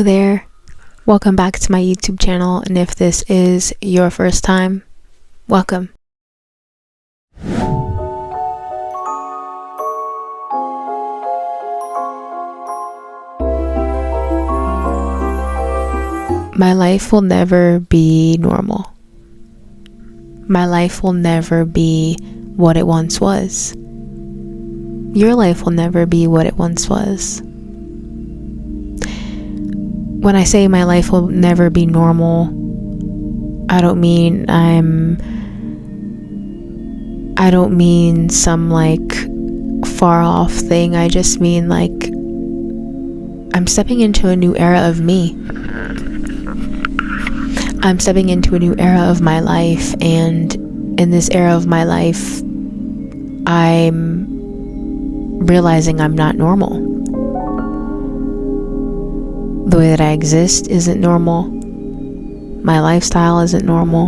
Hello there, welcome back to my YouTube channel, and if this is your first time, welcome. My life will never be normal. My life will never be what it once was. Your life will never be what it once was. When I say my life will never be normal, I don't mean some far off thing. I just mean I'm stepping into a new era of me. I'm stepping into a new era of my life, and in this era of my life, I'm realizing I'm not normal. The way that I exist isn't normal. My lifestyle isn't normal.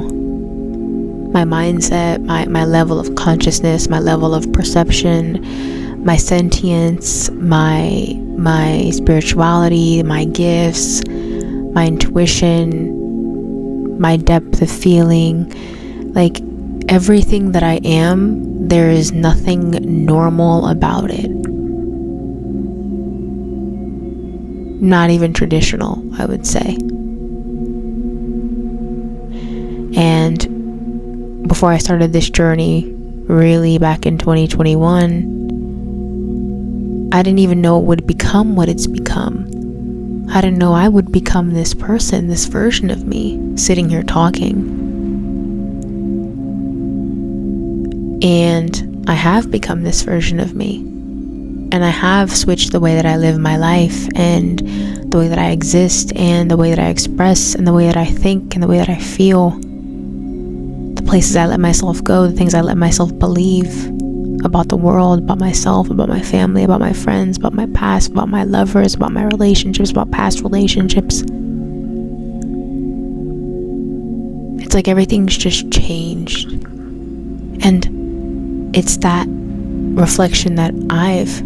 My mindset, my level of consciousness, my level of perception, my sentience, my spirituality, my gifts, my intuition, my depth of feeling, everything that I am, there is nothing normal about it. Not even traditional, I would say. And before I started this journey, really back in 2021, I didn't even know it would become what it's become. I didn't know I would become this person, this version of me, sitting here talking. And I have become this version of me. And I have switched the way that I live my life, and the way that I exist, and the way that I express, and the way that I think, and the way that I feel. The places I let myself go, the things I let myself believe about the world, about myself, about my family, about my friends, about my past, about my lovers, about my relationships, about past relationships. It's like everything's just changed. And it's that reflection that I've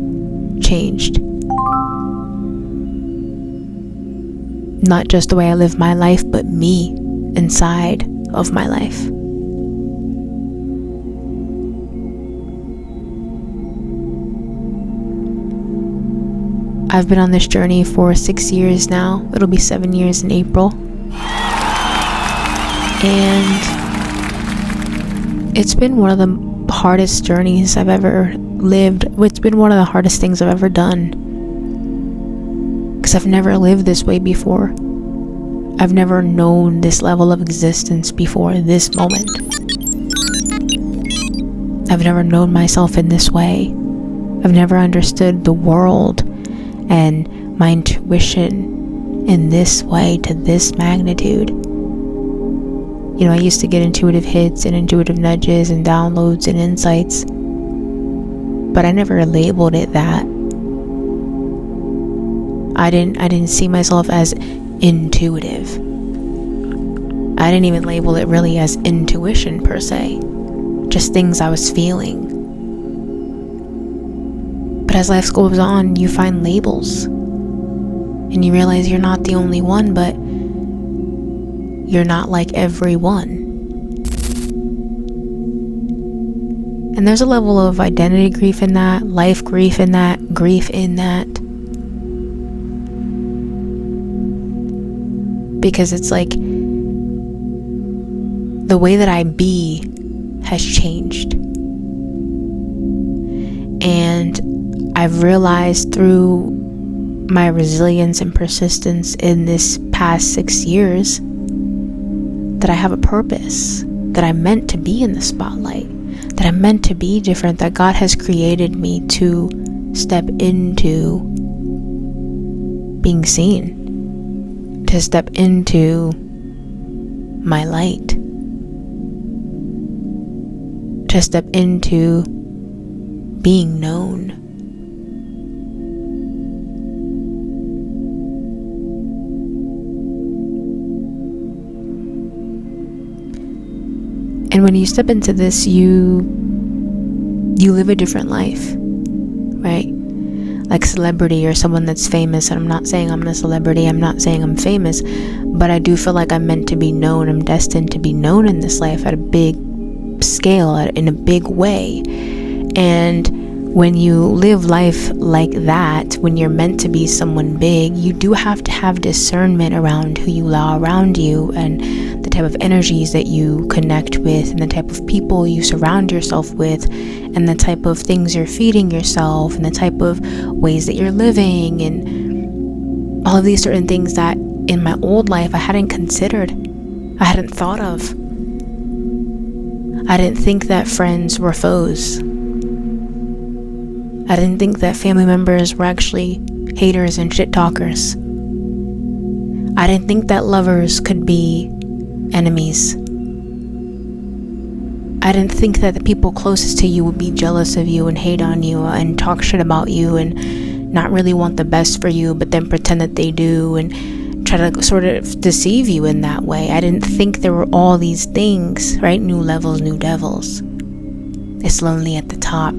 changed. Not just the way I live my life, but me inside of my life. I've been on this journey for 6 years now. It'll be 7 years in April. And it's been one of the hardest journeys I've ever lived. It's been one of the hardest things I've ever done, because I've never lived this way before. I've never known this level of existence before this moment. I've never known myself in this way. I've never understood the world and my intuition in this way, to this magnitude. I used to get intuitive hits and intuitive nudges and downloads and insights, but I never labeled it that. I didn't see myself as intuitive. I didn't even label it really as intuition per se, just things I was feeling. But as life goes on, you find labels, and you realize you're not the only one, but you're not like everyone. And there's a level of identity grief in that, life grief in that, grief in that. Because it's like the way that I be has changed. And I've realized through my resilience and persistence in this past 6 years that I have a purpose, that I'm meant to be in the spotlight, that I'm meant to be different, that God has created me to step into being seen, to step into my light, to step into being known. And when you step into this, you live a different life, right? like celebrity or someone that's famous. And I'm not saying I'm a celebrity, I'm not saying I'm famous, but I do feel like I'm meant to be known. I'm destined to be known in this life at a big scale, in a big way. And when you live life like that, when you're meant to be someone big, you do have to have discernment around who you allow around you, and the type of energies that you connect with, and the type of people you surround yourself with, and the type of things you're feeding yourself, and the type of ways that you're living, and all of these certain things that in my old life I hadn't considered, I hadn't thought of. I didn't think that friends were foes. I didn't think that family members were actually haters and shit talkers. I didn't think that lovers could be enemies. I didn't think that the people closest to you would be jealous of you and hate on you and talk shit about you and not really want the best for you, but then pretend that they do and try to sort of deceive you in that way. I didn't think there were all these things, right? New levels, new devils. It's lonely at the top.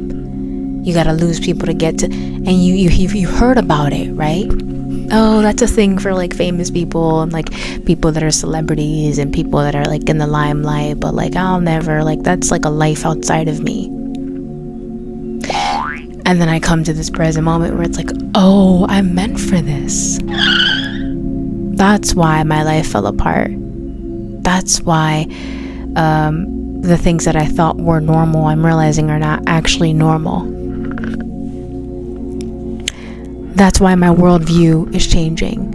You gotta lose people to get to, and you heard about it, right? Oh, that's a thing for like famous people and like people that are celebrities and people that are like in the limelight, but like I'll never, like that's like a life outside of me. And then I come to this present moment where it's like, oh, I'm meant for this. That's why my life fell apart. That's why the things that I thought were normal, I'm realizing are not actually normal. That's why my worldview is changing.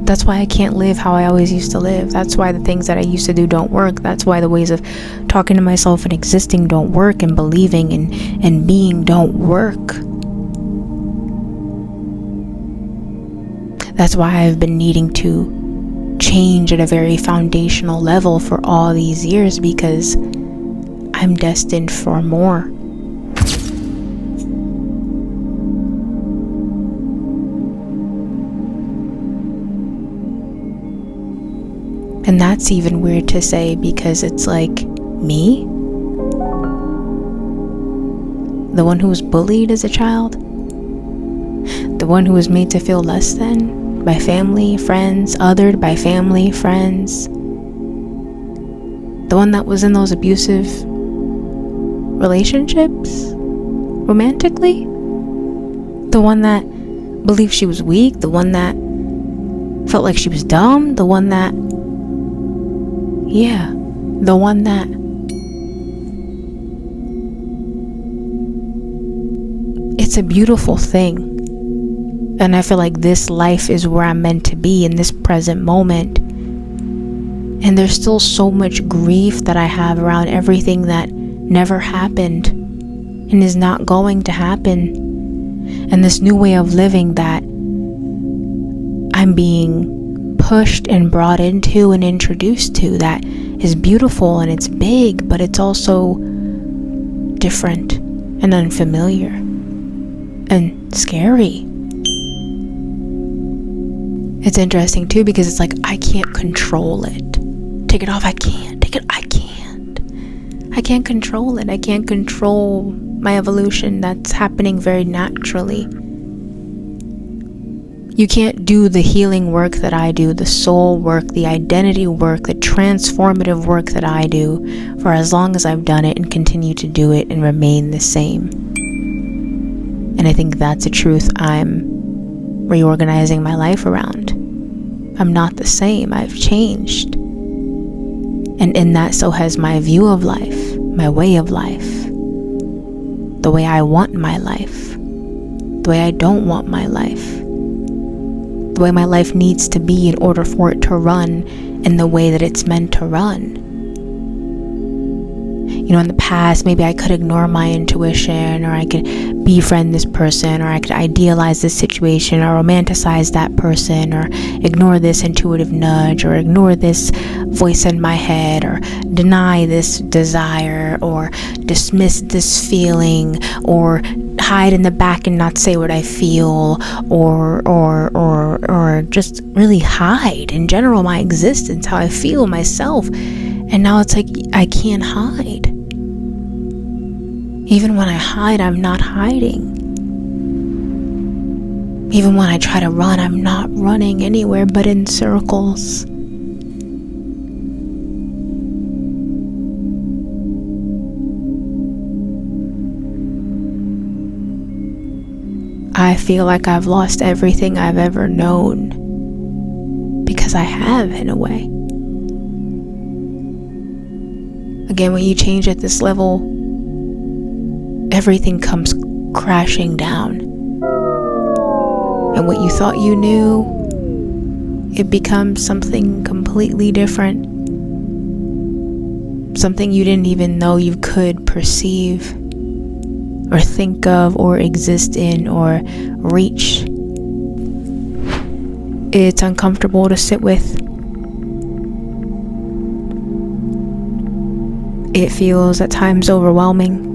That's why I can't live how I always used to live. That's why the things that I used to do don't work. That's why the ways of talking to myself and existing don't work, and believing and being don't work. That's why I've been needing to change at a very foundational level for all these years, because I'm destined for more. And that's even weird to say, because it's like, me? The one who was bullied as a child? The one who was made to feel less than by family, friends, othered by family, friends? The one that was in those abusive relationships? Romantically? The one that believed she was weak? The one that felt like she was dumb? The one that... Yeah, the one that... It's a beautiful thing. And I feel like this life is where I'm meant to be in this present moment. And there's still so much grief that I have around everything that never happened and is not going to happen. And this new way of living that I'm being pushed and brought into and introduced to, that is beautiful and it's big, but it's also different and unfamiliar and scary. It's interesting too, because it's like I can't control it. Take it off, I can't. Take it, I can't. I can't control it. I can't control my evolution that's happening very naturally. You can't do the healing work that I do, the soul work, the identity work, the transformative work that I do for as long as I've done it and continue to do it and remain the same. And I think that's a truth I'm reorganizing my life around. I'm not the same. I've changed. And in that, so has my view of life, my way of life, the way I want my life, the way I don't want my life, the way my life needs to be in order for it to run in the way that it's meant to run. You know, in the past, maybe I could ignore my intuition, or I could befriend this person, or I could idealize this situation, or romanticize that person, or ignore this intuitive nudge, or ignore this voice in my head, or deny this desire, or dismiss this feeling, or hide in the back and not say what I feel, or just really hide in general my existence, how I feel myself. And now it's like I can't hide. Even when I hide, I'm not hiding. Even when I try to run, I'm not running anywhere but in circles. I feel like I've lost everything I've ever known, because I have, in a way. Again, when you change at this level, everything comes crashing down. And what you thought you knew, it becomes something completely different. Something you didn't even know you could perceive, or think of, or exist in, or reach. It's uncomfortable to sit with. It feels at times overwhelming.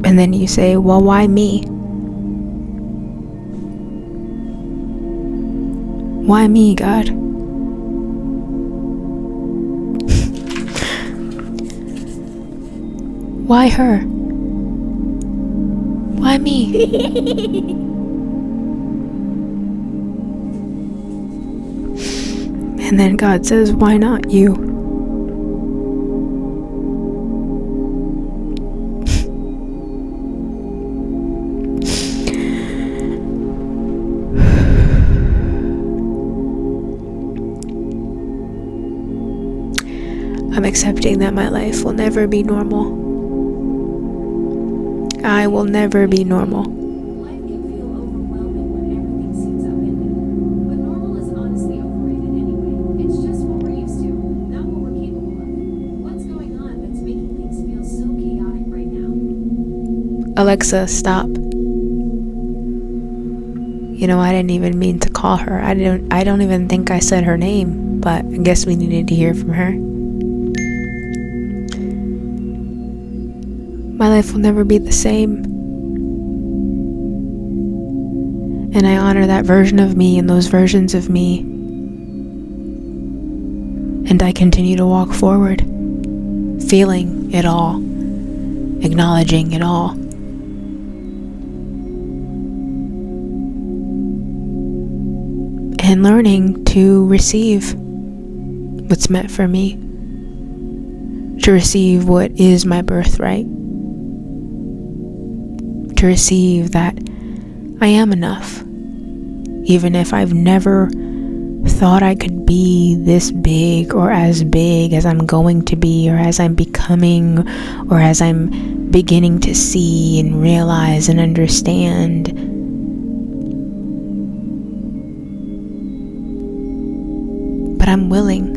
And then you say, well, why me? Why me, God? Why her? Why me? And then God says, why not you? I'm accepting that my life will never be normal. I will never be normal. Life can feel overwhelming when everything seems upended. But normal is honestly overrated anyway. It's just what we're used to, not what we're capable of. What's going on that's making things feel so chaotic right now? Alexa, stop. You know, I didn't even mean to call her. I don't even think I said her name, but I guess we needed to hear from her. My life will never be the same. And I honor that version of me and those versions of me. And I continue to walk forward, feeling it all, acknowledging it all. And learning to receive what's meant for me, to receive what is my birthright, to receive that I am enough, even if I've never thought I could be this big or as I'm going to be, or as I'm becoming, or as I'm beginning to see and realize and understand. But I'm willing.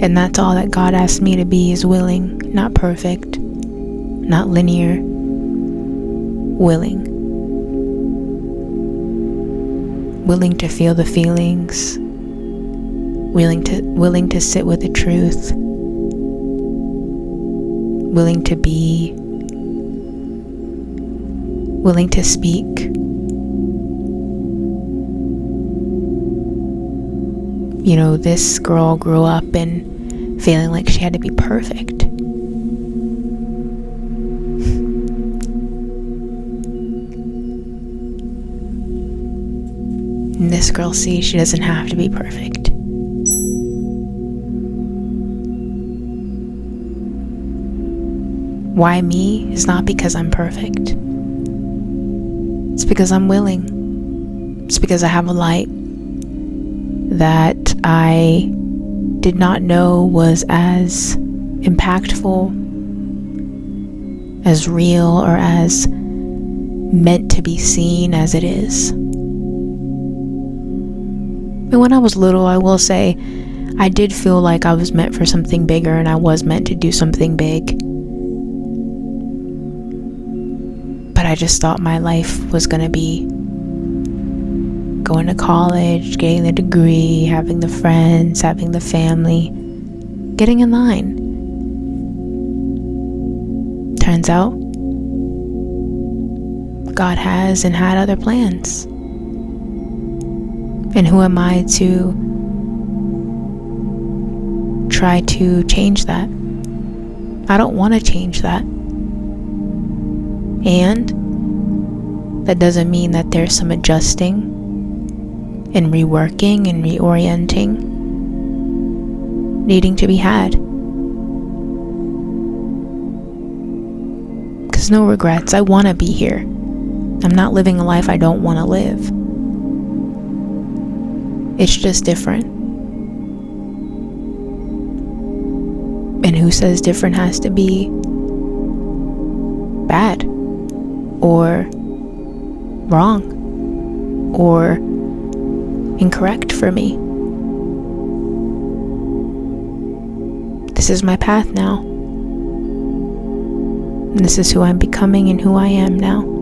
And that's all that God asked me to be, is willing, not perfect, not linear, willing. Willing to feel the feelings, willing to sit with the truth, willing to be, willing to speak. You know, this girl grew up in feeling like she had to be perfect. And this girl sees she doesn't have to be perfect. Why me is not because I'm perfect. It's because I'm willing. It's because I have a light that I did not know was as impactful, as real, or as meant to be seen as it is. And when I was little, I will say, I did feel like I was meant for something bigger, and I was meant to do something big. But I just thought my life was going to be going to college, getting the degree, having the friends, having the family, getting in line. Turns out, God has and had other plans. And who am I to try to change that? I don't want to change that. And that doesn't mean that there's some adjusting and reworking and reorienting needing to be had. Because no regrets. I want to be here. I'm not living a life I don't want to live. It's just different. And who says different has to be bad or wrong or incorrect for me? This is my path now. And this is who I'm becoming and who I am now.